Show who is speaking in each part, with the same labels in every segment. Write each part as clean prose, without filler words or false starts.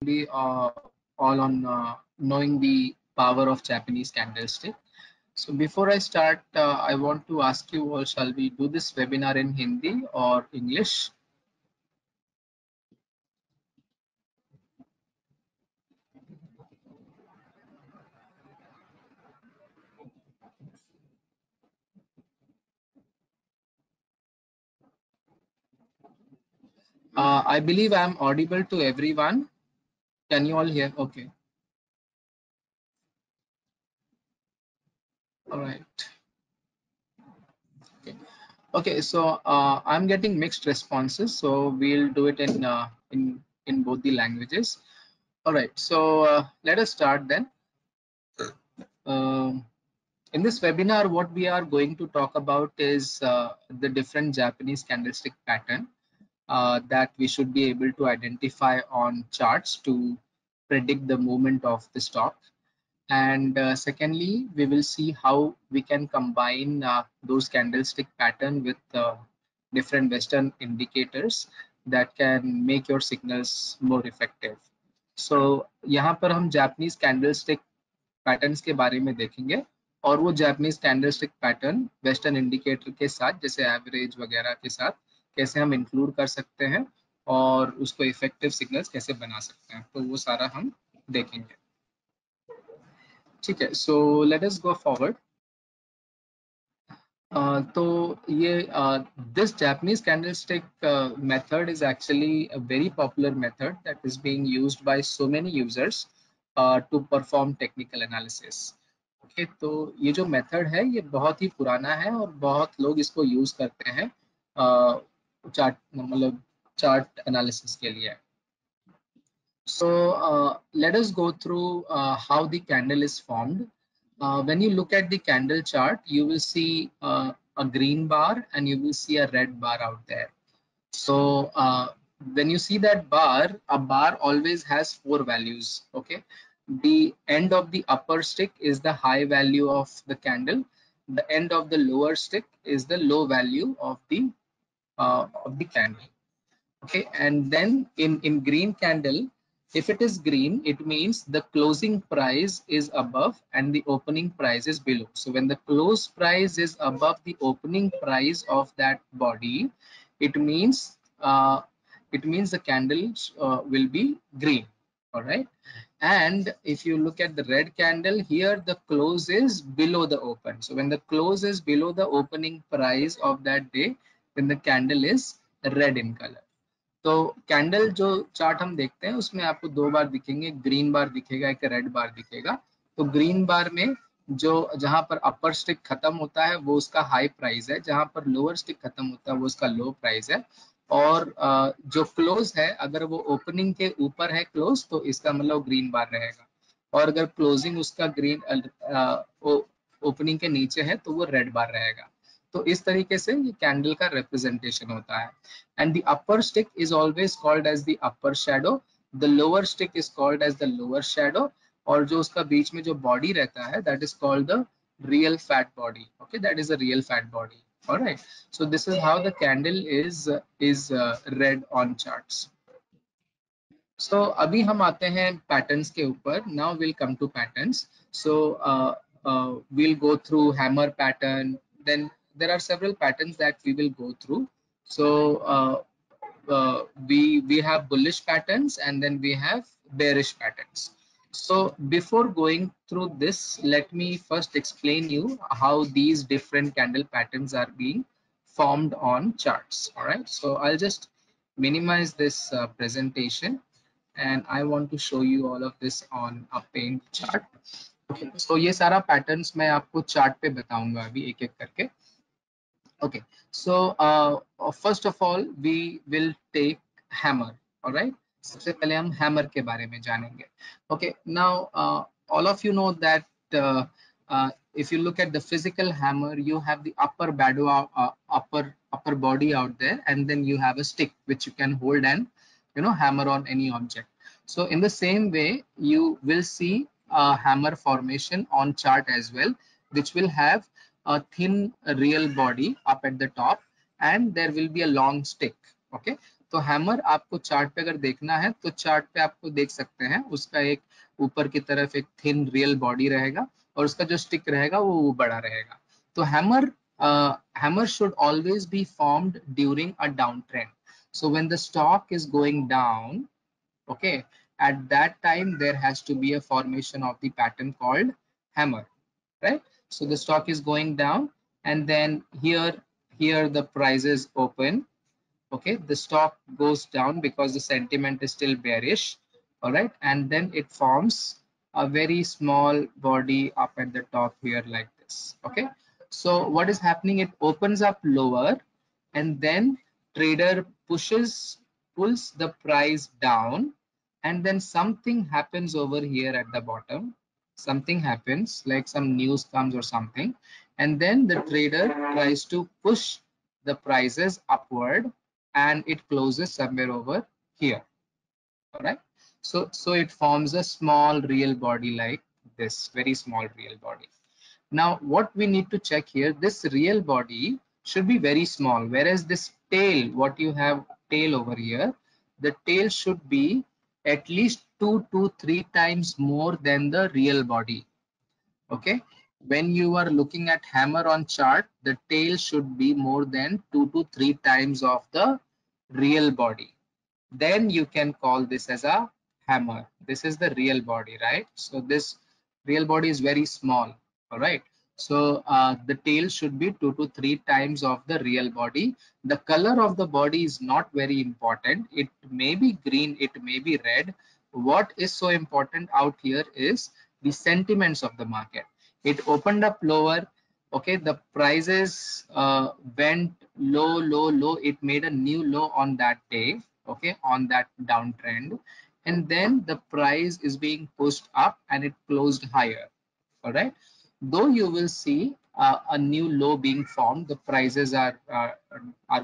Speaker 1: be all on knowing the power of Japanese candlestick. So before I start, I want to ask you all, shall we do this webinar in Hindi or English? I believe I'm audible to everyone. Can you all hear? Okay. All right. Okay. Okay. So I'm getting mixed responses. So we'll do it in both the languages. All right. So let us start then. Um In this webinar, what we are going to talk about is the different Japanese candlestick pattern that we should be able to identify on charts to predict the movement of the stock. And secondly, we will see how we can combine those candlestick pattern with different Western indicators that can make your signals more effective. So यहाँ पर हम Japanese candlestick patterns के बारे में देखेंगे और वो Japanese candlestick pattern western indicator के साथ जैसे एवरेज वगैरह के साथ कैसे हम इंक्लूड कर सकते हैं और उसको इफेक्टिव सिग्नल्स कैसे बना सकते हैं, तो वो सारा हम देखेंगे। ठीक है, सो लेट अस गो फॉरवर्ड। तो ये this Japanese candlestick method is actually a very popular method that is being used by so many users to perform technical analysis. Okay, तो ये जो मेथड है ये बहुत ही पुराना है और बहुत लोग इसको यूज करते हैं चार्ट मतलब चार्ट एनालिसिस के लिए। So let us go through how the candle is formed. When you look at the candle chart, you will see a green bar and you will see a red bar out there. So when you see that bar, a bar always has four values. Okay, the end of the upper stick is the high value of the candle. The end of the lower stick is the low value of the candle. Okay, and then in green candle, if it is green, it means the closing price is above and the opening price is below. So when the close price is above the opening price of that body, it means the candle will be green. All right, and if you look at the red candle here, the close is below the open. So when the close is below the opening price of that day, then the candle is red in color. तो candle जो chart हम देखते हैं उसमें आपको दो बार दिखेंगे, green बार दिखेगा, एक रेड बार दिखेगा। तो ग्रीन बार में जो जहां पर अपर स्टिक खत्म होता है वो उसका हाई प्राइस है, जहां पर लोअर स्टिक खत्म होता है वो उसका लो प्राइस है। और जो क्लोज है, अगर वो ओपनिंग के ऊपर है क्लोज, तो इसका मतलब ग्रीन बार रहेगा, और अगर क्लोजिंग उसका ग्रीन ओपनिंग के नीचे है तो वो रेड बार रहेगा। तो इस तरीके से ये कैंडल का रिप्रेजेंटेशन होता है। And the upper stick is always called as the upper shadow, the lower stick is called as the lower shadow, और जो उसका बीच में जो बॉडी रहता है that is called the real fat body. Okay, that is a real fat body. Alright, so this is how the candle is read on charts. So अभी हम आते हैं पैटर्न्स के ऊपर। Now will come to patterns. So we'll go through hammer pattern, then there are several patterns that we will go through. So we have bullish patterns and then we have bearish patterns. So before going through this, let me first explain you how these different candle patterns are being formed on charts. All right, so I'll just minimize this presentation and I want to show you all of this on a paint chart. Okay, so ये सारा patterns मैं आपको chart पे बताऊंगा अभी एक एक करके। Okay, so first of all we will take hammer. All right, सबसे पहले हम hammer के बारे में जानेंगे। Okay, now all of you know that if you look at the physical hammer, you have the upper body out there, and then you have a stick which you can hold and hammer on any object. So in the same way, you will see a hammer formation on chart as well, which will have a thin real body up at the top and there will be a long stick. Okay, तो hammer आपको chart पे अगर देखना है तो chart पे आपको देख सकते हैं, उसका एक ऊपर की तरफ एक थिन रियल बॉडी रहेगा और उसका जो स्टिक रहेगा वो बड़ा रहेगा। तो hammer should always be formed during a downtrend. So when the stock is going down, okay, at that time there has to be a formation of the pattern called hammer, right? So the stock is going down, and then here the prices open. Okay, the stock goes down because the sentiment is still bearish. All right, and then it forms a very small body up at the top here like this. Okay, so what is happening, it opens up lower, and then trader pulls the price down, and then something happens over here at the bottom. Something happens, like some news comes or something, and then the trader tries to push the prices upward, and it closes somewhere over here. All right, so it forms a small real body like this, very small real body. Now what we need to check here, this real body should be very small, whereas this tail, what you have tail over here, the tail should be at least 2 to 3 times more than the real body. Okay, when you are looking at hammer on chart, the tail should be more than 2 to 3 times of the real body. Then you can call this as a hammer. This is the real body, right? So this real body is very small. All right, so the tail should be 2 to 3 times of the real body. The color of the body is not very important. It may be green, it may be red. What is so important out here is the sentiments of the market. It opened up lower. Okay, the prices went low. It made a new low on that day, okay, on that downtrend, and then the price is being pushed up and it closed higher. All right, though you will see a new low being formed, the prices are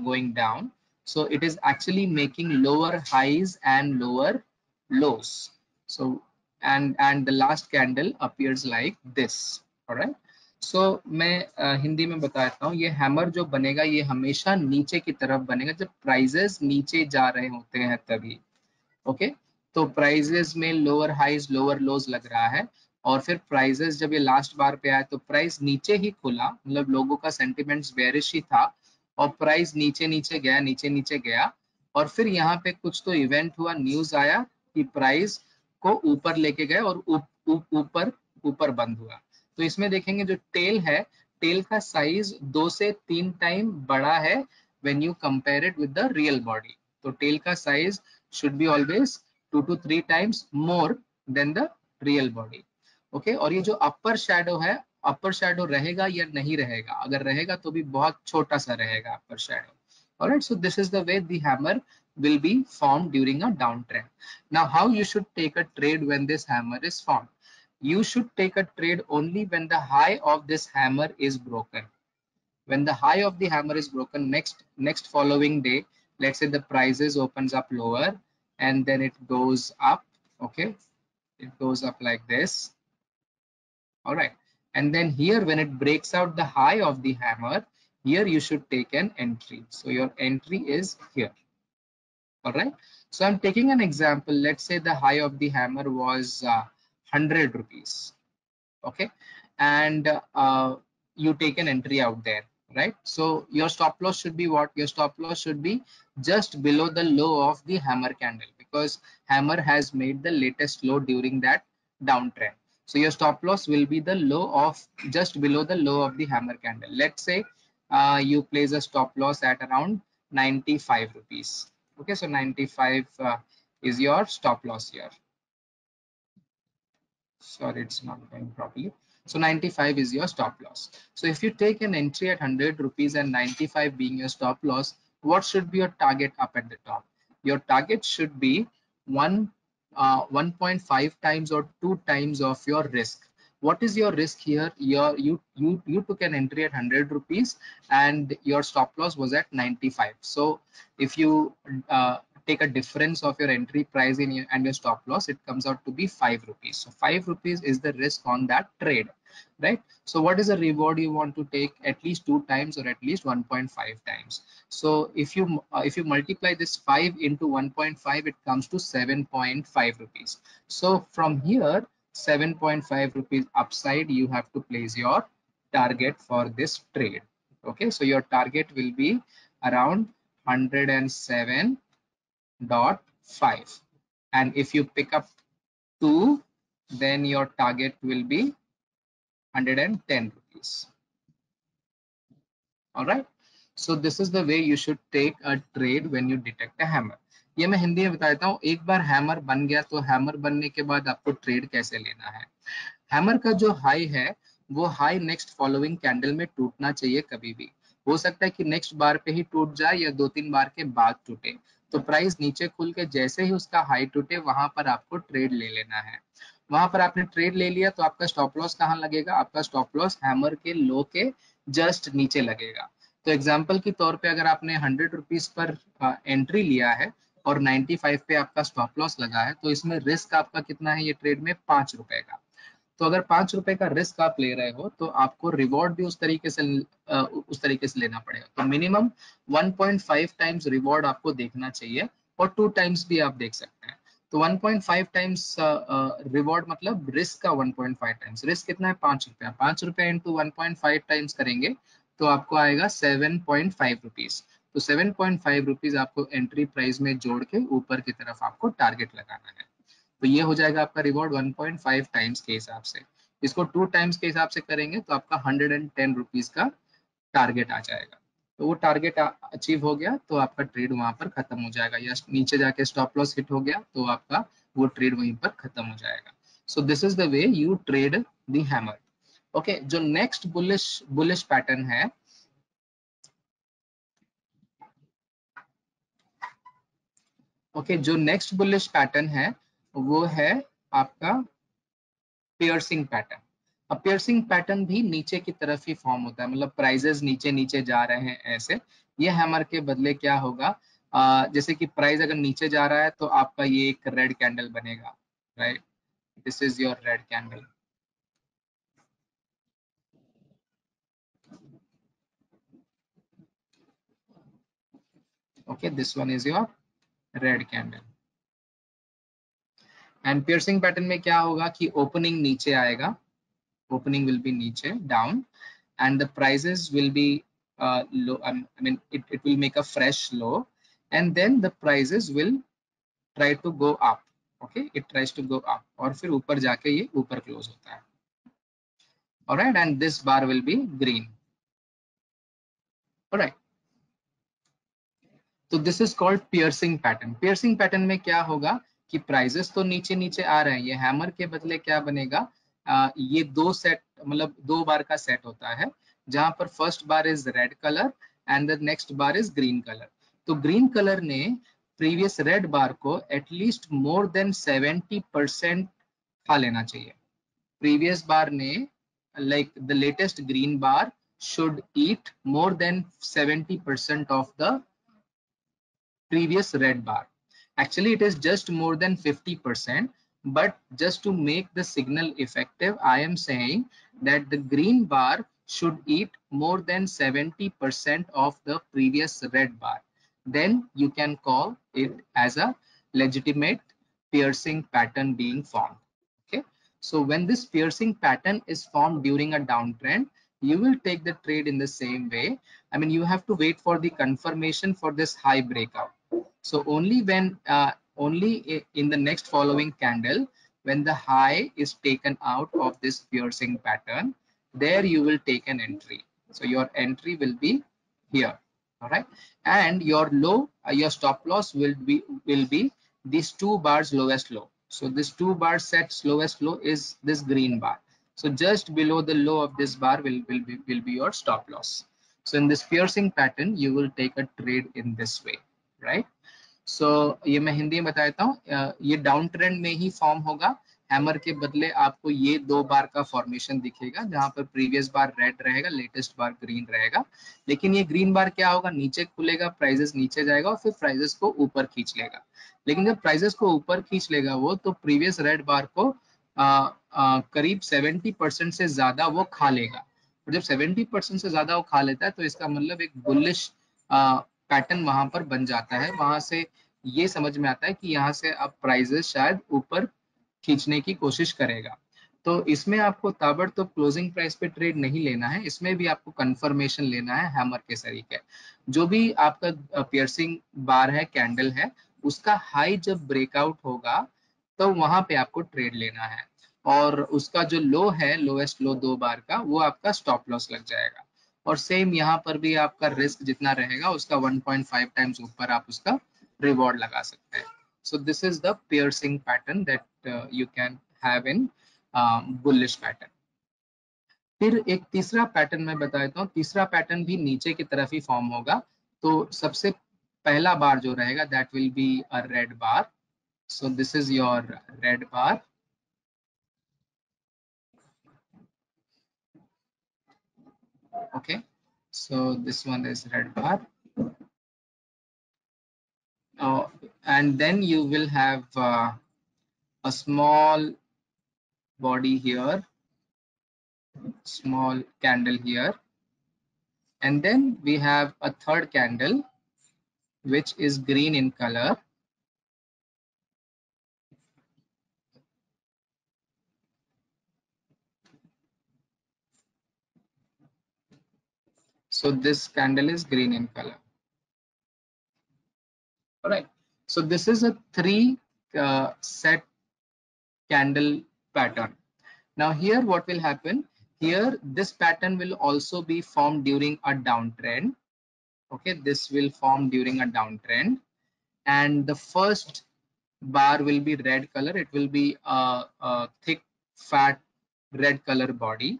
Speaker 1: going down, so it is actually making lower highs and lower lows. So and the last candle appears like this. All right, सो मैं हिंदी में बताता हूँ, ये hammer जो बनेगा ये हमेशा नीचे की तरफ बनेगा जब प्राइजेस नीचे जा रहे होते हैं तभी। ओके, तो प्राइजेस में लोअर हाइज लोअर लोज लग रहा है, और फिर प्राइजेस जब ये लास्ट बार पे आया तो प्राइस नीचे ही खुला, मतलब लोगों का सेंटिमेंट्स बेरिश ही था, और प्राइस नीचे नीचे गया, और फिर यहाँ पे कुछ तो इवेंट हुआ, न्यूज आया कि प्राइस को ऊपर लेके गए और ऊपर बंद हुआ। तो इसमें देखेंगे जो टेल है, टेल का साइज 2 से 3 टाइम बड़ा है when you compare it with the real body. तो टेल का size should be always 2 to 3 times more than the real body. Okay, और ये जो अपर शैडो है, अपर शैडो रहेगा या नहीं रहेगा, अगर रहेगा तो भी बहुत छोटा सा रहेगा अपर shadow. Alright, so this is the way the hammer will be formed during a downtrend. Now how you should take a trade when this hammer is formed? You should take a trade only when the high of this hammer is broken. When the high of the hammer is broken, next following day, let's say the prices opens up lower and then it goes up. Okay, it goes up like this. All right, and then here when it breaks out the high of the hammer, here you should take an entry. So your entry is here. All right, so I'm taking an example. Let's say the high of the hammer was 100 rupees. Okay, and you take an entry out there, right? So your stop loss should be what? Your stop loss should be just below the low of the hammer candle, because hammer has made the latest low during that downtrend. So your stop loss will be the low of just below the low of the hammer candle. Let's say you place a stop loss at around 95 rupees. Okay, so 95 is your stop loss here. Sorry, it's not going properly. So 95 is your stop loss. So if you take an entry at 100 rupees and 95 being your stop loss, what should be your target up at the top? Your target should be 1.5 times or 2 times of your risk. What is your risk here? You took an entry at 100 rupees and your stop loss was at 95. So if you take a difference of your entry price and your stop loss, it comes out to be 5 rupees. So 5 rupees is the risk on that trade. right? So what is the reward you want to take? At least 2 times or at least 1.5 times. So if you multiply this 5 into 1.5, it comes to 7.5 rupees. So from here, 7.5 rupees upside, you have to place your target for this trade. Okay, so your target will be around 107.5, and if you pick up 2, then your target will be 110 rupees. All right, so this is the way you should take a trade when you detect a hammer. ये मैं हिंदी में बता देता हूँ. एक बार hammer बन गया तो हैमर बनने के बाद आपको ट्रेड कैसे लेना है. हैमर का जो हाई है वो हाई नेक्स्ट फॉलोइंग कैंडल में टूटना चाहिए. कभी भी हो सकता है कि नेक्स्ट बार पे ही टूट जाए या 2-3 बार के बाद टूटे. तो प्राइस नीचे खुल के जैसे ही उसका हाई टूटे वहां पर आपको ट्रेड ले लेना है. वहां पर आपने ट्रेड ले लिया तो आपका स्टॉप लॉस कहाँ लगेगा? आपका स्टॉप लॉस हैमर के लो के जस्ट नीचे लगेगा. तो एग्जाम्पल के तौर पे अगर आपने 100 रुपीज पर एंट्री लिया है और 95 पे आपका स्टॉप लॉस लगा है, तो इसमें रिस्क आपका कितना है ये ट्रेड में? 5 रुपए का. तो अगर 5 रुपए का रिस्क आप ले रहे हो तो आपको रिवॉर्ड भी उस तरीके से लेना पड़ेगा. तो मिनिमम 1.5 टाइम्स रिवॉर्ड आपको देखना चाहिए और 2 टाइम्स भी आप देख सकते हैं. तो 1.5 टाइम्स रिवॉर्ड मतलब रिस्क का 1.5 टाइम्स. रिस्क कितना है? 5 रुपया. 5 रुपया इंटू 1.5 टाइम्स करेंगे तो आपको आएगा 7.5 रुपीज. तो 7.5 रुपीज आपको एंट्री प्राइस में जोड़ के ऊपर की तरफ आपको टारगेट लगाना है. तो ये हो जाएगा आपका रिवॉर्ड 1.5 टाइम्स के हिसाब से. इसको 2 टाइम्स के हिसाब से करेंगे तो आपका 110 रुपीज का टारगेट आ जाएगा. तो वो टारगेट अचीव हो गया तो आपका ट्रेड वहां पर खत्म हो जाएगा, या नीचे जाके स्टॉप लॉस हिट हो गया तो आपका वो ट्रेड वहीं पर खत्म हो जाएगा. सो this is the way you trade the hammer. Okay, जो नेक्स्ट बुलिश पैटर्न है, जो नेक्स्ट बुलिश पैटर्न है वो है आपका पियर्सिंग पैटर्न. अब पियर्सिंग पैटर्न भी नीचे की तरफ ही फॉर्म होता है, मतलब प्राइजेस नीचे नीचे जा रहे हैं ऐसे. ये हैमर के बदले क्या होगा, जैसे कि प्राइस अगर नीचे जा रहा है तो आपका ये एक रेड कैंडल बनेगा, right? This is your red candle. Okay, this one is your red candle. And piercing pattern में क्या होगा कि ओपनिंग नीचे आएगा, opening will be niche down, and the prices will be low. I mean it will make a fresh low, and then the prices will try to go up. Okay, it tries to go up और फिर ऊपर जाके ये ऊपर close होता है. Alright, and this bar will be green. Alright, तो this is called piercing pattern. Piercing pattern में क्या होगा कि प्राइजेस तो नीचे नीचे आ रहे हैं, ये हैमर के बदले क्या बनेगा, ये दो सेट, मतलब 2 बार का सेट होता है जहां पर first bar is red colour and the next bar is green colour. तो ग्रीन कलर ने प्रीवियस रेड बार को एटलीस्ट मोर देन 70% खा लेना चाहिए. प्रीवियस बार ने, like the latest green bar should eat more than 70% of the previous red bar. Actually it is just more than 50%, but just to make the signal effective I am saying that the green bar should eat more than 70% of the previous red bar. Then you can call it as a legitimate piercing pattern being formed. Okay, so when this piercing pattern is formed during a downtrend, you will take the trade in the same way. I mean, you have to wait for the confirmation for this high breakout. So only when only in the next following candle, when the high is taken out of this piercing pattern, there you will take an entry. So your entry will be here. All right, and your low, your stop loss will be these 2 bars lowest low. So this 2 bar sets lowest low is this green bar. So just below the low of this bar will be your stop loss. So in this piercing pattern, you will take a trade in this way, right? So ये मैं हिंदी में बता देता हूँ, ये down trend में ही form होगा. Hammer के बदले आपको ये 2 बार का फॉर्मेशन दिखेगा जहां पर प्रीवियस बार रेड रहेगा, लेटेस्ट बार ग्रीन रहेगा. लेकिन ये ग्रीन बार क्या होगा, नीचे खुलेगा, प्राइजेस नीचे जाएगा और फिर प्राइजेस को ऊपर खींच लेगा. लेकिन जब प्राइजेस को ऊपर खींच लेगा वो, तो प्रीवियस रेड बार को करीब 70% से ज्यादा वो खा लेगा। और जब 70% से ज्यादा वो खा लेता है तो इसका मतलब एक बुलिश पैटर्न वहां पर बन जाता है। वहां से ये समझ में आता है कि यहाँ से अब प्राइजेस शायद ऊपर खींचने की कोशिश करेगा। तो इसमें आपको ताबड़तोड़ क्लोजिंग प्राइस पे ट्रेड नहीं लेना है, इसमें भी आपको कंफर्मेशन लेना है हैमर के तरीके। जो भी आपका पियर्सिंग बार है, कैंडल है, उसका हाई जब ब्रेकआउट होगा तो वहां पे आपको ट्रेड लेना है, और उसका जो लो है, लोएस्ट लो 2 बार का, वो आपका स्टॉप लॉस लग जाएगा। और सेम यहाँ पर भी आपका रिस्क जितना रहेगा उसका 1.5 टाइम्स ऊपर आप उसका रिवॉर्ड लगा सकते हैं। So this is the piercing pattern that you can have in bullish pattern. फिर एक तीसरा पैटर्न मैं बता देता हूँ। तीसरा पैटर्न भी नीचे की तरफ ही फॉर्म होगा। तो सबसे पहला बार जो रहेगा that will be a red bar. So this is your red bar. Okay, so this one is red bar. Uh, and then you will have a small body here, small candle here, and then we have a third candle which is green in color. So this candle is green in color. All right. So this is a 3 set candle pattern. Now here what will happen? Here this pattern will also be formed during a downtrend. Okay, this will form during a downtrend, and the first bar will be red color. It will be a thick, fat red color body.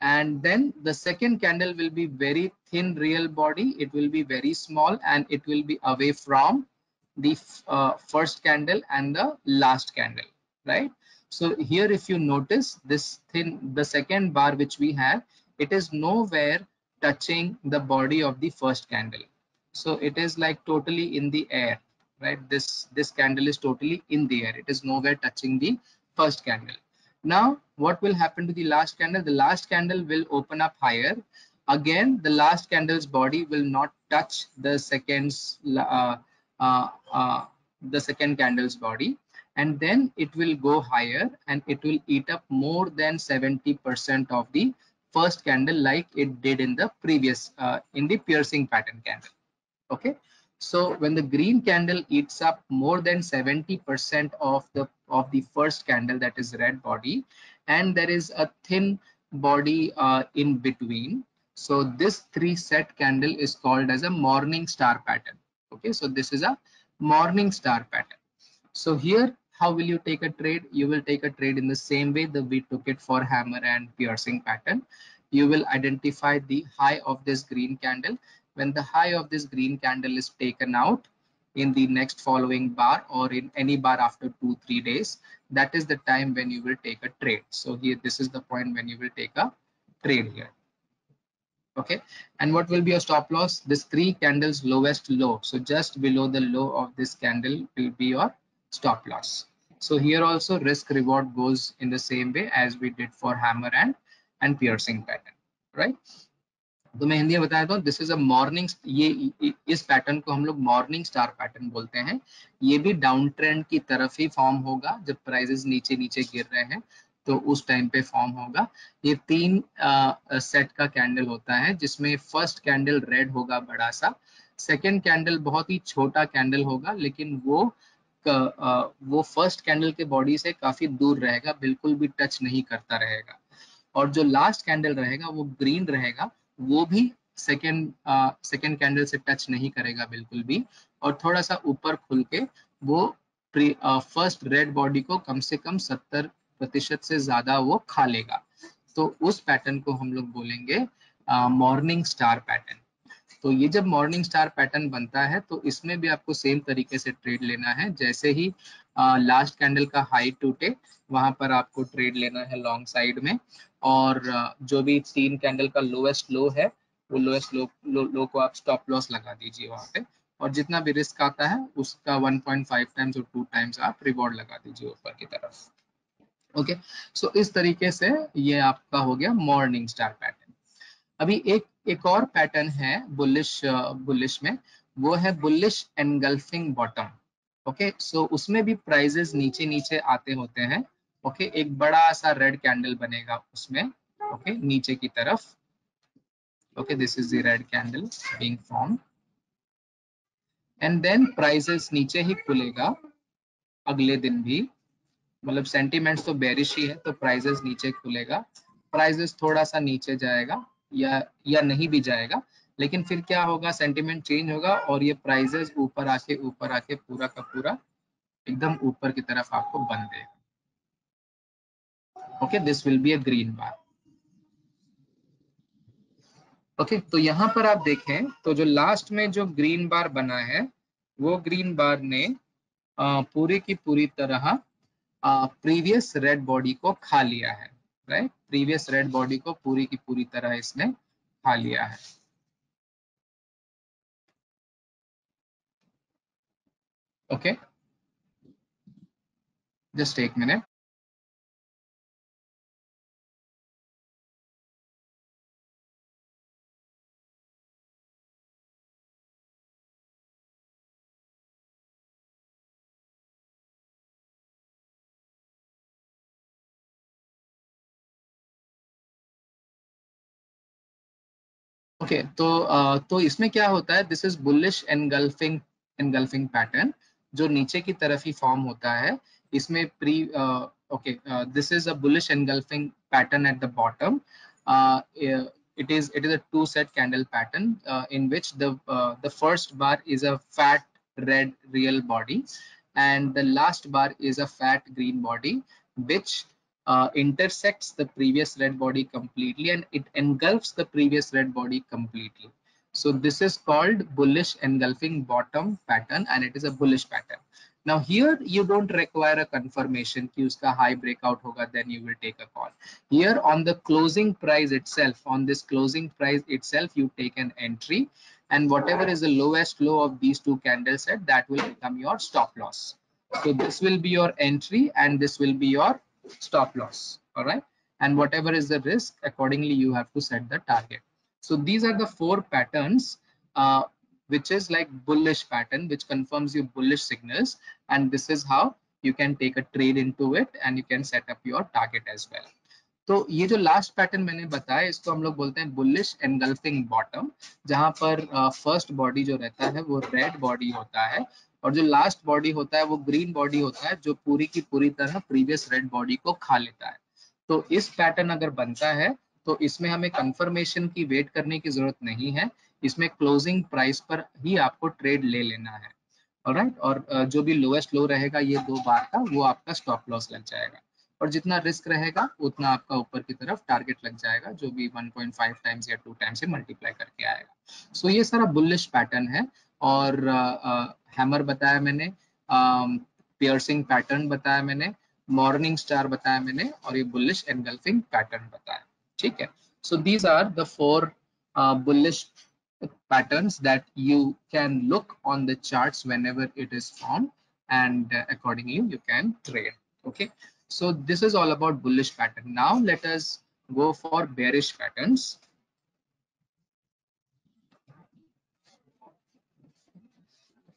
Speaker 1: And then the second candle will be very thin real body. It will be very small and it will be away from the first candle and the last candle, right? So here if you notice this thin, the second bar which we have, it is nowhere touching the body of the first candle. So it is like totally in the air, right? This candle is totally in the air. It is nowhere touching the first candle. Now what will happen to the last candle? The last candle will open up higher. Again, the last candle's body will not touch the uh, uh, second candle's body, and then it will go higher and it will eat up more than 70% of the first candle, like it did in the previous in the piercing pattern candle. Okay, so when the green candle eats up more than 70% of the first candle, that is red body, and there is a thin body in between, so this 3 set candle is called as a morning star pattern. Okay, so this is a morning star pattern. So here how will you take a trade? You will take a trade in the same way that we took it for hammer and piercing pattern. You will identify the high of this green candle. When the high of this green candle is taken out in the next following bar or in any bar after 2-3 days, that is the time when you will take a trade. So here this is the point when you will take a trade here. Okay, and what will be your stop loss? This 3 candles lowest low, so just below the low of this candle will be your stop loss. So here also risk reward goes in the same way as we did for hammer and piercing pattern, right? तो मैं हिंदी में बता देता हूँ, this is a morning, ये इस pattern को हम लोग मॉर्निंग स्टार पैटर्न बोलते हैं। ये भी डाउन ट्रेंड की तरफ ही फॉर्म होगा, जब प्राइसेस नीचे नीचे गिर रहे हैं तो उस टाइम पे फॉर्म होगा। ये 3 सेट का कैंडल होता है, जिसमें फर्स्ट कैंडल रेड होगा बड़ा सा, सेकेंड कैंडल बहुत ही छोटा कैंडल होगा, लेकिन वो फर्स्ट कैंडल के बॉडी से काफी दूर रहेगा, बिल्कुल भी टच नहीं करता रहेगा। और जो लास्ट कैंडल रहेगा वो ग्रीन रहेगा, वो भी सेकेंड कैंडल से टच नहीं करेगा बिल्कुल भी, और थोड़ा सा ऊपर खुल के वो फर्स्ट रेड बॉडी को कम से कम 70% से ज्यादा वो खा लेगा। तो उस पैटर्न को हम लोग बोलेंगे मॉर्निंग स्टार पैटर्न। तो ये जब मॉर्निंग स्टार पैटर्न बनता है तो इसमें भी आपको सेम तरीके से ट्रेड लेना है। जैसे ही लास्ट कैंडल का हाई टूटे वहां पर आपको ट्रेड लेना है लॉन्ग साइड में, और जो भी 3 कैंडल का लोएस्ट लो है वो लोएस्ट लो को आप स्टॉप लॉस लगा दीजिए वहां पे, और जितना भी रिस्क आता है उसका 1.5 टाइम्स और 2 टाइम्स आप रिवॉर्ड लगा दीजिए ऊपर की तरफ। ओके, सो इस तरीके से ये आपका हो गया मॉर्निंग स्टार पैटर्न। अभी एक और पैटर्न है बुलिश बुलिश में, वो है बुलिश एनगल्फिंग बॉटम। ओके, सो उसमें भी प्राइजेस नीचे नीचे आते होते हैं। ओके, एक बड़ा सा रेड कैंडल बनेगा उसमें, ओके, नीचे की तरफ। Okay, this is the red candle being form, and then prices नीचे ही खुलेगा अगले दिन भी। मतलब सेंटीमेंट्स तो बेरिश ही है, तो प्राइजेस नीचे खुलेगा, प्राइजेस थोड़ा सा नीचे जाएगा या नहीं भी जाएगा, लेकिन फिर क्या होगा, सेंटीमेंट चेंज होगा और ये प्राइजेस ऊपर आके पूरा का पूरा एकदम ऊपर की तरफ आपको बन देगा। Okay, this will be a green bar. Okay, तो यहाँ पर आप देखें तो जो लास्ट में जो ग्रीन बार बना है, वो ग्रीन बार ने पूरी की पूरी तरह प्रीवियस रेड बॉडी को खा लिया है। राइट, प्रीवियस रेड बॉडी को पूरी की पूरी तरह इसने खा लिया है। ओके, जस्ट एक मिनट। ओके, तो इसमें क्या होता है, this is bullish engulfing engulfing pattern, जो नीचे की तरफ ही फॉर्म होता है। इसमें pre okay, this is a bullish engulfing pattern at the bottom. it is a two set candle pattern in which the first bar is a fat red real body, and the last bar is a fat green body, which intersects the previous red body completely and it engulfs the previous red body completely. So this is called bullish engulfing bottom pattern and it is a bullish pattern. Now here you don't require a confirmation कि उसका high breakout होगा, then you will take a call. Here on the closing price itself, on this closing price itself, you take an entry, and whatever is the lowest low of these two candle set, that will become your stop loss. So this will be your entry and this will be your stop loss. All right, and whatever is the risk, accordingly you have to set the target. So these are the four patterns, which is like bullish pattern, which confirms you bullish signals, and this is how you can take a trade into it and you can set up your target as well. तो ये जो last pattern मैंने बताया, इसको हम लोग बोलते हैं बुलिश एनगल्फिंग बॉटम, जहां पर फर्स्ट बॉडी जो रहता है वो रेड बॉडी होता है और जो लास्ट बॉडी होता है वो ग्रीन बॉडी होता है, जो पूरी की पूरी तरह प्रीवियस रेड बॉडी को खा लेता है। तो इस पैटर्न अगर बनता है तो इसमें हमें कंफर्मेशन की वेट करने की जरूरत नहीं है, इसमें क्लोजिंग प्राइस पर ही आपको ट्रेड ले लेना है। ऑलराइट, और जो भी लोएस्ट लो रहेगा ये दो बार का, वो आपका स्टॉप लॉस लग जाएगा, और जितना रिस्क रहेगा उतना आपका ऊपर की तरफ टारगेट लग जाएगा, जो भी 1.5 टाइम्स या 2 टाइम्स से मल्टीप्लाई करके आएगा। सो ये सारा बुलिश पैटर्न है, और हैमर बताया मैंने, पियर्सिंग पैटर्न बताया मैंने, मॉर्निंग स्टार बताया मैंने, और ये बुलिश एनगल्फिंग पैटर्न बताया। ठीक है, so these are the four bullish patterns that you can look on the charts whenever it is formed, and accordingly you can trade. Okay, so this is all about bullish pattern. Now let us go for bearish patterns.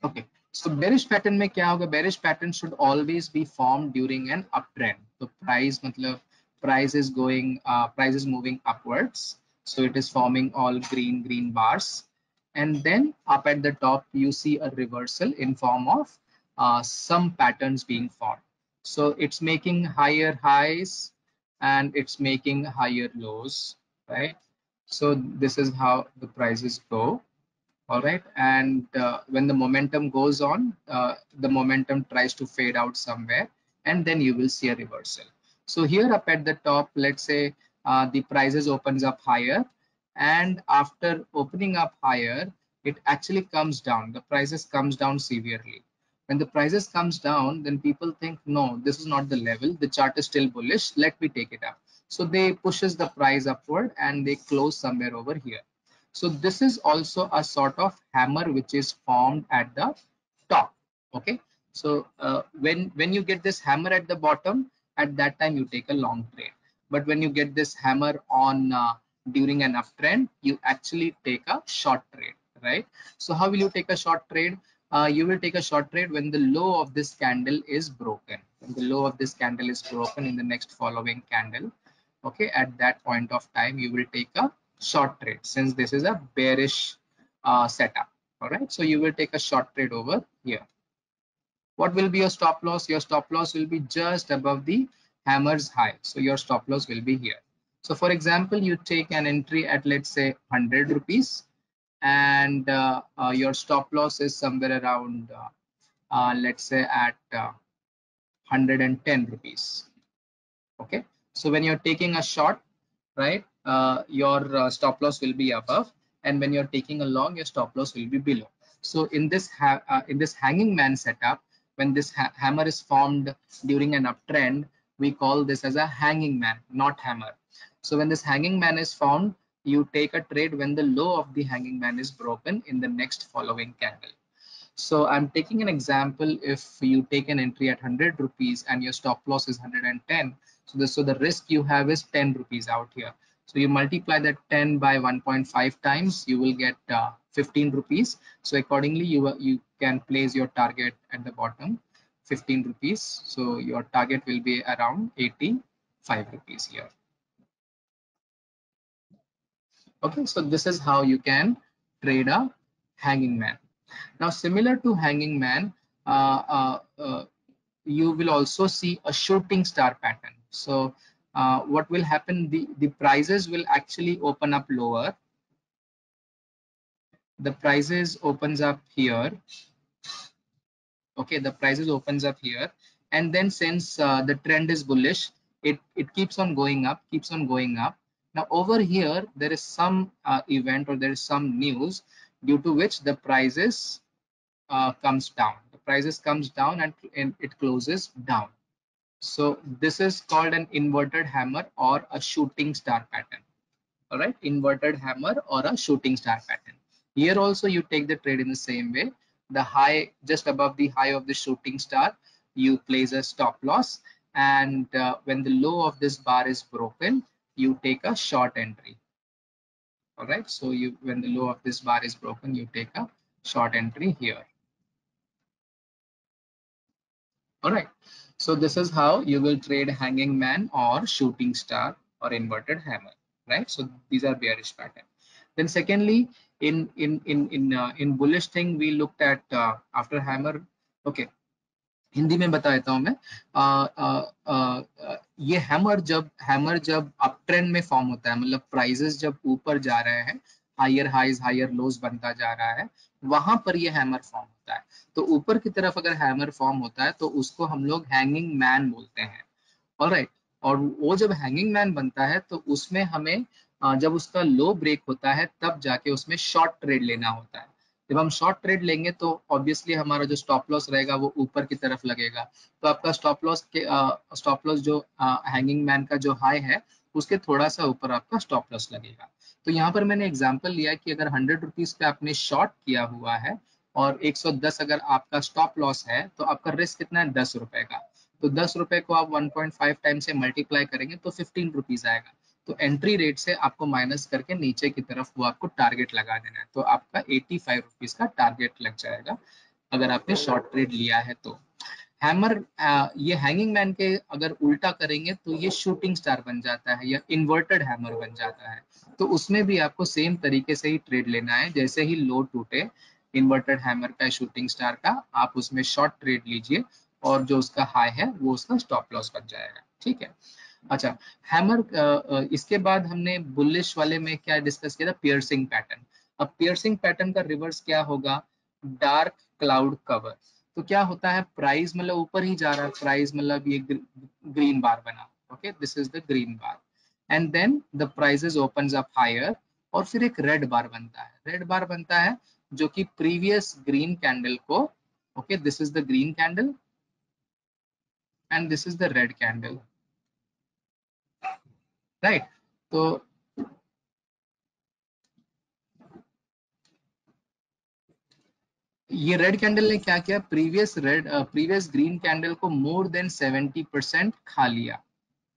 Speaker 1: Okay, so bearish pattern में क्या होगा, bearish pattern should always be formed during an uptrend. So price मतलब price is going price is moving upwards, so it is forming all green bars, and then up at the top you see a reversal in form of some patterns being formed. So it's making higher highs and it's making higher lows, right? So this is how the prices go. All right, and when the momentum goes on, the momentum tries to fade out somewhere, and then you will see a reversal. So here up at the top, let's say the prices opens up higher, and after opening up higher, it actually comes down, the prices comes down severely. When the prices comes down, then people think, no, this is not the level, the chart is still bullish, let me take it up. So they pushes the price upward and they close somewhere over here. So this is also a sort of hammer which is formed at the top. Okay, so when you get this hammer at the bottom, at that time you take a long trade. But when you get this hammer on during an uptrend, you actually take a short trade, right? So how will you take a short trade? You will take a short trade when the low of this candle is broken. When the low of this candle is broken in the next following candle, okay, at that point of time you will take a short trade, since this is a bearish setup. All right, so you will take a short trade over here. What will be your stop loss? Your stop loss will be just above the hammer's high, so your stop loss will be here. So for example, you take an entry at, let's say, 100 rupees, and your stop loss is somewhere around let's say at 110 rupees. Okay, so when you're taking a short, right, your stop loss will be above, and when you're taking a long, your stop loss will be below. So in this hanging man setup, when this hammer is formed during an uptrend, we call this as a hanging man, not hammer. So when this hanging man is formed, you take a trade when the low of the hanging man is broken in the next following candle. So I'm taking an example. If you take an entry at 100 rupees and your stop loss is 110, so the risk you have is 10 rupees out here. So you multiply that 10 by 1.5 times, you will get 15 rupees. So accordingly, you can place your target at the bottom, 15 rupees. So your target will be around 85 rupees here. Okay, so this is how you can trade a hanging man. Now, similar to hanging man, you will also see a shooting star pattern. So what will happen? The prices will actually open up lower. The prices opens up here. Okay, the prices opens up here, and then since the trend is bullish, it keeps on going up, keeps on going up. Now over here there is some event, or there is some news due to which the prices comes down. The prices comes down, and it closes down. So this is called an inverted hammer or a shooting star pattern. All right, inverted hammer or a shooting star pattern. Here also you take the trade in the same way. The high just above the high of the shooting star, you place a stop loss, and when the low of this bar is broken, you take a short entry. All right, so you when the low of this bar is broken, you take a short entry here. All right, so this is how you will trade hanging man or shooting star or inverted hammer, right? So these are bearish pattern. Then secondly, in bullish thing, we looked at after hammer. Okay, Hindi में बता देता हूं मैं. ये hammer जब up trend में form होता है, मतलब प्राइजेस जब ऊपर जा रहे हैं, हायर हाइज हायर लोज बनता जा रहा है, वहां पर ये हैमर फॉर्म होता है. तो ऊपर की तरफ अगर हैमर फॉर्म होता है तो उसको हम लोग हैंगिंग मैन बोलते हैं. ऑलराइट, और वो जब हैंगिंग मैन बनता है तो उसमें हमें जब उसका लो ब्रेक होता है तब जाके उसमें शॉर्ट ट्रेड लेना होता है. जब हम शॉर्ट ट्रेड लेंगे तो ऑब्वियसली हमारा जो स्टॉप लॉस रहेगा वो ऊपर की तरफ लगेगा. तो आपका स्टॉप लॉस जो हैंगिंग मैन का जो हाई है उसके थोड़ा सा ऊपर आपका स्टॉप लॉस लगेगा. तो यहाँ पर मैंने एग्जांपल लिया कि अगर 100 रुपीज पे आपने शॉर्ट किया हुआ है और 110 अगर आपका स्टॉप लॉस है, तो आपका रिस्क कितना है, 10 रुपए का. तो 10 रुपए को आप 1.5 टाइम से मल्टीप्लाई करेंगे तो 15 रुपीज आएगा. तो एंट्री रेट से आपको माइनस करके नीचे की तरफ वो आपको टारगेट लगा देना है. तो आपका 85 रुपीज का टारगेट लग जाएगा अगर आपने शॉर्ट ट्रेड लिया है तो. हैमर ये हैंगिंग मैन के अगर उल्टा करेंगे तो ये शूटिंग स्टार बन जाता है या इन्वर्टेड हैमर बन जाता है. तो उसमें भी आपको सेम तरीके से ही ट्रेड लेना है. जैसे ही लो टूटे इन्वर्टेड हैमर का, शूटिंग स्टार का, आप उसमें शॉर्ट ट्रेड लीजिए और जो उसका हाई है वो उसका स्टॉप लॉस बन जाएगा. ठीक है. अच्छा, हैमर इसके बाद हमने बुलिश वाले में क्या डिस्कस किया था, पियर्सिंग पैटर्न. अब पियर्सिंग पैटर्न का रिवर्स क्या होगा, डार्क क्लाउड कवर. तो क्या होता है, प्राइस मतलब ऊपर ही जा रहा है, प्राइस मतलब ये ग्रीन बार बना. Okay, this is the green bar, and then the prices opens up higher, और फिर एक रेड बार बनता है. रेड बार बनता है जो कि प्रीवियस ग्रीन कैंडल को, okay, this is the green candle and this is the red candle, right. तो ये रेड कैंडल ने क्या किया, प्रीवियस ग्रीन कैंडल को मोर देन 70% खा लिया.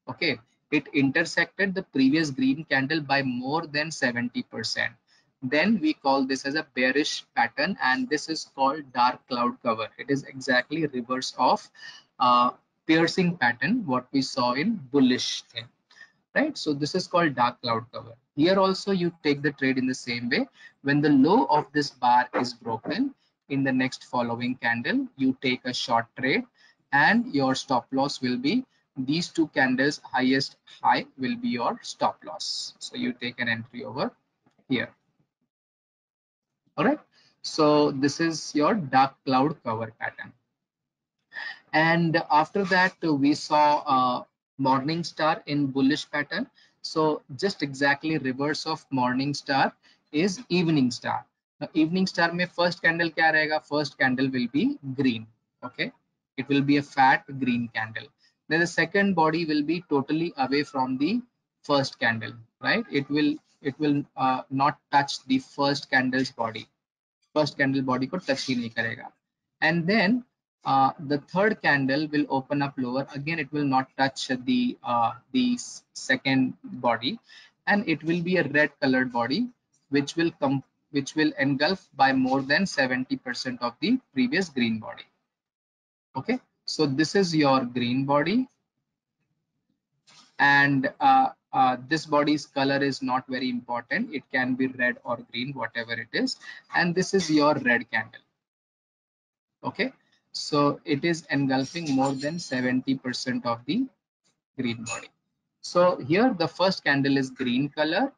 Speaker 1: Okay, it intersected the previous green candle by more than 70%. Then we call this as a bearish pattern, and this is called dark cloud cover. It is exactly reverse of piercing pattern what we saw in bullish thing, right? So this is called dark cloud cover. Here also you take the trade in the same way. When the low of this bar is broken in the next following candle, you take a short trade, and your stop loss will be these two candles highest high will be your stop loss. So you take an entry over here. All right. So this is your dark cloud cover pattern. And after that we saw morning star in bullish pattern. So just exactly reverse of morning star is evening star. Now evening star mein first candle kya rahega, first candle will be green. Okay, it will be a fat green candle. Then the second body will be totally away from the first candle, right? It will not touch the first candle's body. First candle body को touch ही नहीं करेगा. And then the third candle will open up lower. Again, it will not touch the second body, and it will be a red colored body, which will engulf by more than 70% of the previous green body. Okay, so this is your green body, and this body's color is not very important. It can be red or green, whatever it is. And this is your red candle. Okay, so it is engulfing more than 70% of the green body. So here the first candle is green color.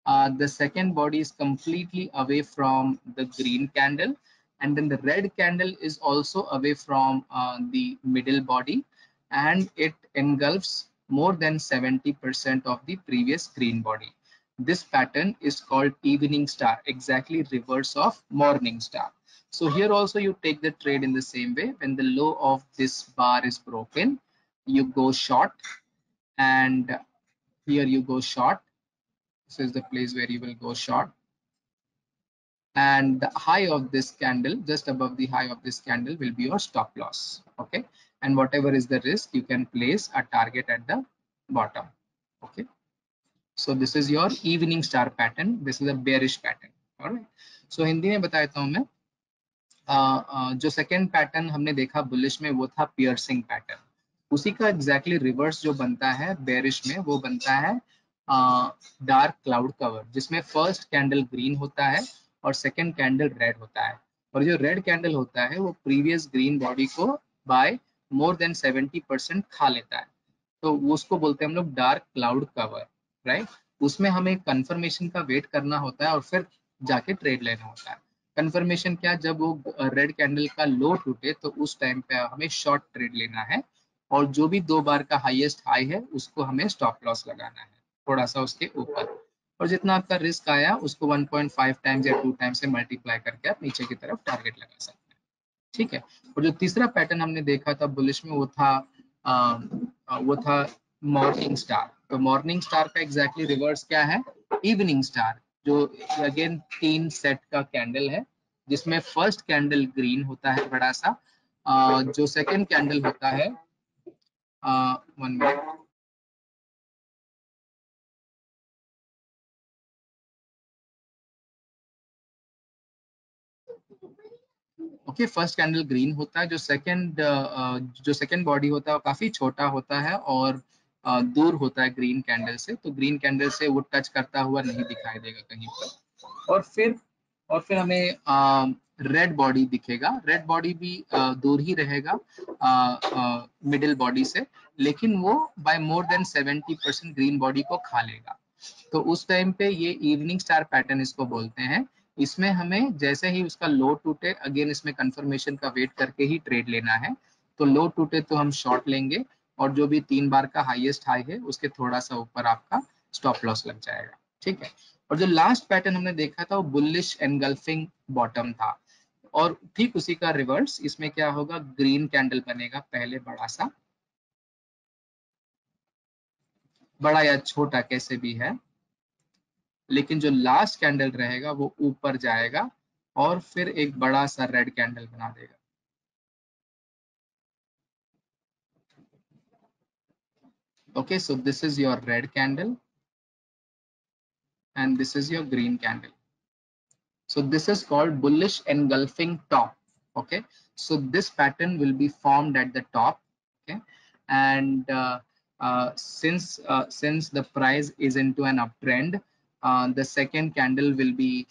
Speaker 1: The second body is completely away from the green candle, and then the red candle is also away from the middle body, and it engulfs more than 70% of the previous green body. This pattern is called evening star, exactly reverse of morning star. So here also you take the trade in the same way. When the low of this bar is broken, you go short, and here you go short. This is the place where you will go short, and the high of this candle, just above the high of this candle, will be your stop loss. Okay, and whatever is the risk, you can place a target at the bottom. Okay, so this is your evening star pattern. This is a bearish pattern. All right, so Hindi में बता देता हूं मैं. जो second pattern हमने देखा bullish में वो था पियर्सिंग पैटर्न. उसी का एग्जैक्टली रिवर्स जो बनता है बेरिश में, वो बनता है डार्क क्लाउड कवर, जिसमें फर्स्ट कैंडल ग्रीन होता है और सेकेंड कैंडल रेड होता है. और जो रेड कैंडल होता है वो प्रीवियस ग्रीन बॉडी को बाय मोर देन 70% खा लेता है. तो उसको बोलते हैं हम लोग डार्क क्लाउड कवर, राइट. उसमें हमें कंफर्मेशन का वेट करना होता है और फिर जाके ट्रेड लेना होता है. कंफर्मेशन क्या, जब वो रेड कैंडल का लो टूटे तो उस टाइम पे हमें शॉर्ट ट्रेड लेना है, और जो भी दो बार का हाईएस्ट हाई है उसको हमें स्टॉप लॉस लगाना है थोड़ा सा उसके ऊपर, और जितना आपका रिस्क आया उसको 1.5 टाइम्स या 2 टाइम्स से मल्टीप्लाई करके आप नीचे की तरफ टारगेट लगा सकते हैं. ठीक है. और जो तीसरा पैटर्न हमने देखा था बुलिश में वो था मॉर्निंग स्टार. तो मॉर्निंग स्टार का एग्जैक्टली रिवर्स क्या है, इवनिंग स्टार, जो अगेन 3 सेट का कैंडल है, जिसमें फर्स्ट कैंडल ग्रीन होता है बड़ा सा, जो सेकंड कैंडल होता है 1 minute, okay, first candle green होता है. जो सेकंड बॉडी होता है वो काफी छोटा होता है और दूर होता है ग्रीन कैंडल से, तो ग्रीन कैंडल से वो टच करता हुआ नहीं दिखाई देगा कहीं पर. और फिर हमें रेड बॉडी दिखेगा. रेड बॉडी भी दूर ही रहेगा मिडिल बॉडी से, लेकिन वो by more than 70% green body को खा लेगा. तो उस टाइम पे ये इवनिंग स्टार पैटर्न इसको बोलते हैं. इसमें हमें जैसे ही उसका लो टूटे, अगेन इसमें कंफर्मेशन का वेट करके ही ट्रेड लेना है. तो लो टूटे तो हम शॉर्ट लेंगे, और जो भी 3 बार का हाईएस्ट हाई है उसके थोड़ा सा ऊपर आपका स्टॉप लॉस लग जाएगा. ठीक है. और जो लास्ट पैटर्न हमने देखा था वो बुलिश एनगल्फिंग बॉटम था, और ठीक उसी का रिवर्स. इसमें क्या होगा, ग्रीन कैंडल बनेगा पहले बड़ा या छोटा कैसे भी है, लेकिन जो लास्ट कैंडल रहेगा वो ऊपर जाएगा और फिर एक बड़ा सा रेड कैंडल बना देगा। Okay, so this is your red candle and this is your green candle. So this is called bullish engulfing top. Okay, so this pattern will be formed at the top. Okay, and since the price is into an uptrend, the second candle will be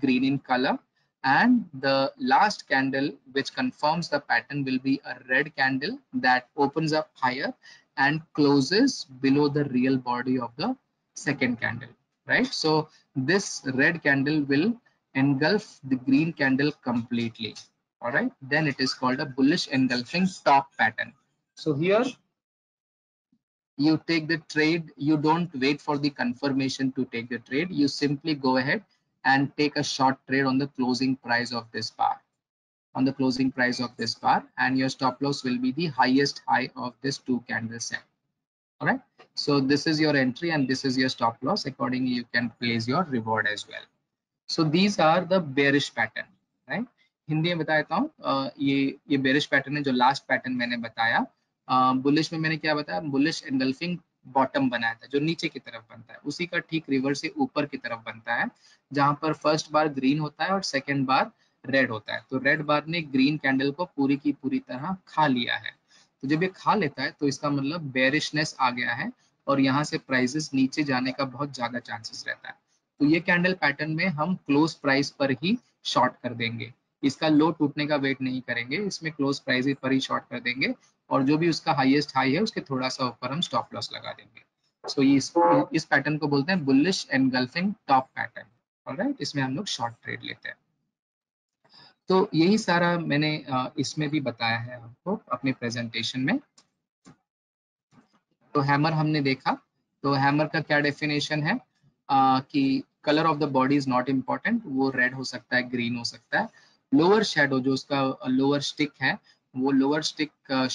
Speaker 1: green in color, and the last candle which confirms the pattern will be a red candle that opens up higher and closes below the real body of the second candle, right? So this red candle will engulf the green candle completely. All right, then it is called a bullish engulfing top pattern. So here you take the trade, you don't wait for the confirmation to take the trade, you simply go ahead and take a short trade on the closing price of this bar, on the closing price of this bar, and your stop loss will be the highest high of this two candle set. All right, so this is your entry and this is your stop loss. Accordingly you can place your reward as well. So these are the bearish pattern, right? Hindi में बता देता हूँ, ये bearish pattern है जो last pattern मैंने बताया। Bullish में मैंने क्या बताया, बुलिश एंगल्फिंग बॉटम बनाया था जो नीचे की तरफ बनता है, उसी का ठीक रिवर्स से ऊपर की तरफ बनता है, जहां पर फर्स्ट बार ग्रीन होता है और सेकंड बार रेड होता है। तो रेड बार ने ग्रीन कैंडल को पूरी की पूरी तरह खा लिया है। तो जब ये खा लेता है तो इसका मतलब बेरिशनेस आ गया है और यहाँ से प्राइसेस नीचे जाने का बहुत ज्यादा चांसेस रहता है। तो ये कैंडल पैटर्न में हम क्लोज प्राइस पर ही शॉर्ट कर देंगे, इसका लो टूटने का वेट नहीं करेंगे, इसमें क्लोज प्राइस पर ही शॉर्ट कर देंगे और जो भी उसका हाईएस्ट हाई है उसके थोड़ा सा ऊपर हम स्टॉप लॉस लगा देंगे। सो इस पैटर्न को बोलते हैं bullish engulfing top pattern. Alright, इसमें हम लोग शॉर्ट ट्रेड लेते हैं। तो यही सारा मैंने इसमें भी बताया है आपको अपने प्रेजेंटेशन में। तो हैमर हमने देखा, तो हैमर का क्या डेफिनेशन है कि colour of the body is not important, वो रेड हो सकता है, ग्रीन हो सकता है। लोअर शेडो जो उसका लोअर स्टिक है, वो lower stick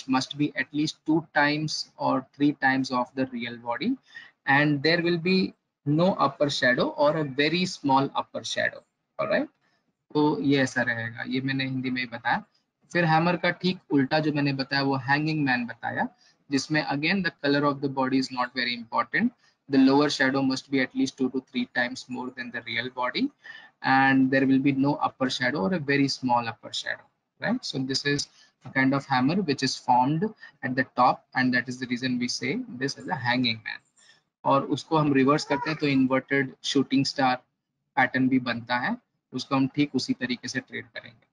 Speaker 1: must be at least 2 times और 3 times of the real body, and there will be no upper shadow और a very small upper shadow. Alright, तो ये ऐसा रहेगा, ये मैंने हिंदी में ही बताया। फिर हैमर का ठीक उल्टा जो मैंने बताया वो हैंगिंग मैन बताया, जिसमें again the colour of the body is not very important, the lower shadow must be at least 2 to 3 times more than the real body, and there will be no upper shadow or a very small upper shadow, right? So this is a kind of hammer which is formed at the top, and that is the reason we say this is a hanging man. और उसको हम reverse करते हैं तो inverted shooting star pattern भी बनता है, उसको हम ठीक उसी तरीके से ट्रेड करेंगे।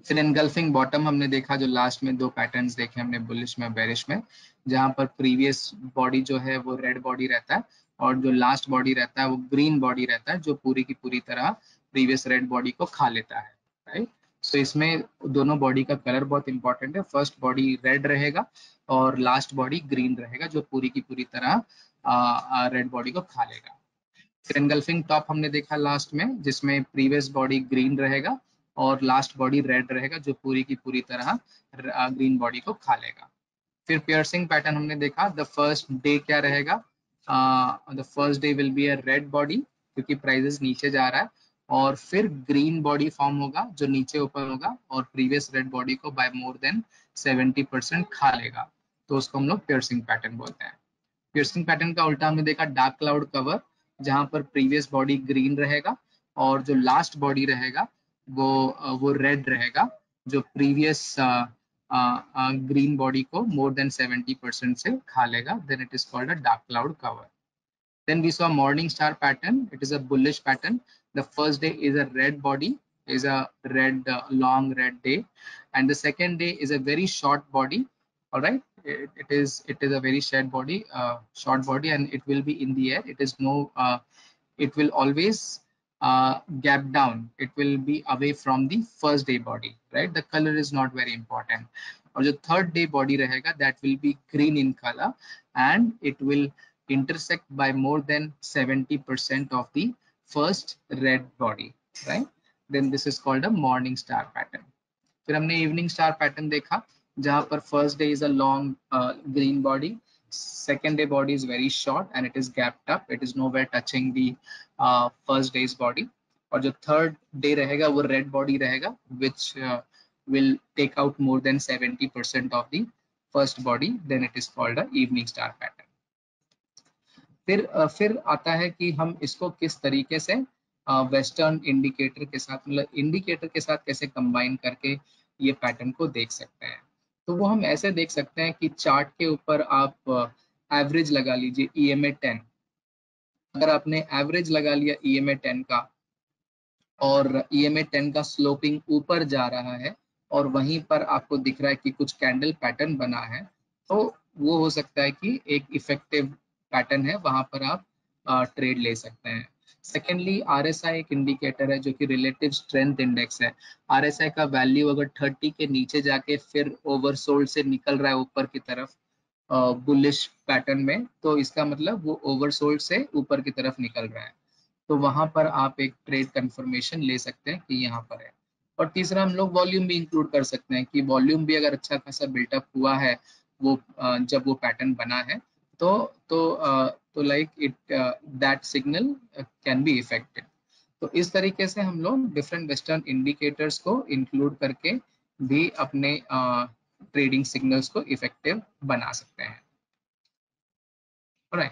Speaker 1: फिर एनगल्फिंग बॉटम हमने देखा, जो लास्ट में दो पैटर्न्स देखे हमने बुलिश में बेरिश में, जहां पर प्रीवियस बॉडी जो है वो रेड बॉडी रहता है और जो लास्ट बॉडी रहता है वो ग्रीन बॉडी रहता है, जो पूरी की पूरी तरह प्रीवियस रेड बॉडी को खा लेता है, राइट? सो इसमें दोनों बॉडी का कलर बहुत इंपॉर्टेंट है, फर्स्ट बॉडी रेड रहेगा और लास्ट बॉडी ग्रीन रहेगा जो पूरी की पूरी तरह रेड बॉडी को खा लेगा। एनगल्फिंग टॉप हमने देखा लास्ट में, जिसमें प्रीवियस बॉडी ग्रीन रहेगा और लास्ट बॉडी रेड रहेगा जो पूरी की पूरी तरह ग्रीन बॉडी को खा लेगा। फिर पियर्सिंग पैटर्न हमने देखा, द फर्स्ट डे क्या रहेगा, the first day will be a red body क्योंकि प्राइसेस नीचे जा रहा है, और फिर ग्रीन बॉडी फॉर्म होगा जो नीचे ओपन होगा और प्रीवियस रेड बॉडी को बाय मोर देन 70% खा लेगा, तो उसको हम लोग पियर्सिंग पैटर्न बोलते हैं। पियर्सिंग पैटर्न का उल्टा हमने देखा डार्क क्लाउड कवर, जहां पर प्रीवियस बॉडी ग्रीन रहेगा और जो लास्ट बॉडी रहेगा वो रेड रहेगा, जो प्रीवियस ग्रीन बॉडी को मोर देन 70% से खा लेगा, then it is called a dark cloud cover. Then we saw morning star pattern. It is a bullish pattern. The first day is a red body, is a red long red day, and the second day is a very short body. All right, it is a very short body, and it will be in the air. It will always gap down. It will be away from the first day body, right? The color is not very important. और जो third day body रहेगा, that will be green in color, and it will intersect by more than 70% of the first red body, right? Then this is called a morning star pattern. फिर हमने evening star pattern देखा, जहां पर first day is a long green body, second day body is very short and it is gapped up, it is nowhere touching the first day's body. और जो third day रहेगा वो red body रहेगा, which will take out more than 70% of the first body, then it is called a evening star pattern. फिर आता है कि हम इसको किस तरीके से वेस्टर्न इंडिकेटर के साथ, मतलब इंडिकेटर के साथ कैसे कंबाइन करके ये पैटर्न को देख सकते हैं। तो वो हम ऐसे देख सकते हैं कि चार्ट के ऊपर आप एवरेज लगा लीजिए EMA 10। अगर आपने एवरेज लगा लिया EMA 10 का और EMA 10 का स्लोपिंग ऊपर जा रहा है और वहीं पर आपको दिख रहा है कि कुछ कैंडल पैटर्न बना है, तो वो हो सकता है कि एक इफेक्टिव पैटर्न है, वहां पर आप ट्रेड ले सकते हैं। सेकेंडली RSI एक इंडिकेटर है जो कि रिलेटिव स्ट्रेंथ इंडेक्स है। RSI का वैल्यू अगर 30 के नीचे जाके फिर ओवरसोल्ड से निकल रहा है ऊपर की तरफ बुलिश पैटर्न में, तो इसका मतलब वो ओवरसोल्ड से ऊपर की तरफ निकल रहा है, तो वहां पर आप एक ट्रेड कंफर्मेशन ले सकते हैं कि यहाँ पर है। और तीसरा हम लोग वॉल्यूम भी इंक्लूड कर सकते हैं कि वॉल्यूम भी अगर अच्छा खासा बिल्टअप हुआ है वो जब वो पैटर्न बना है, तो like it that signal can be effective. तो इस तरीके से हम लोग डिफरेंट वेस्टर्न इंडिकेटर्स को इंक्लूड करके भी अपने ट्रेडिंग सिग्नल्स को इफेक्टिव बना सकते हैं। राइट।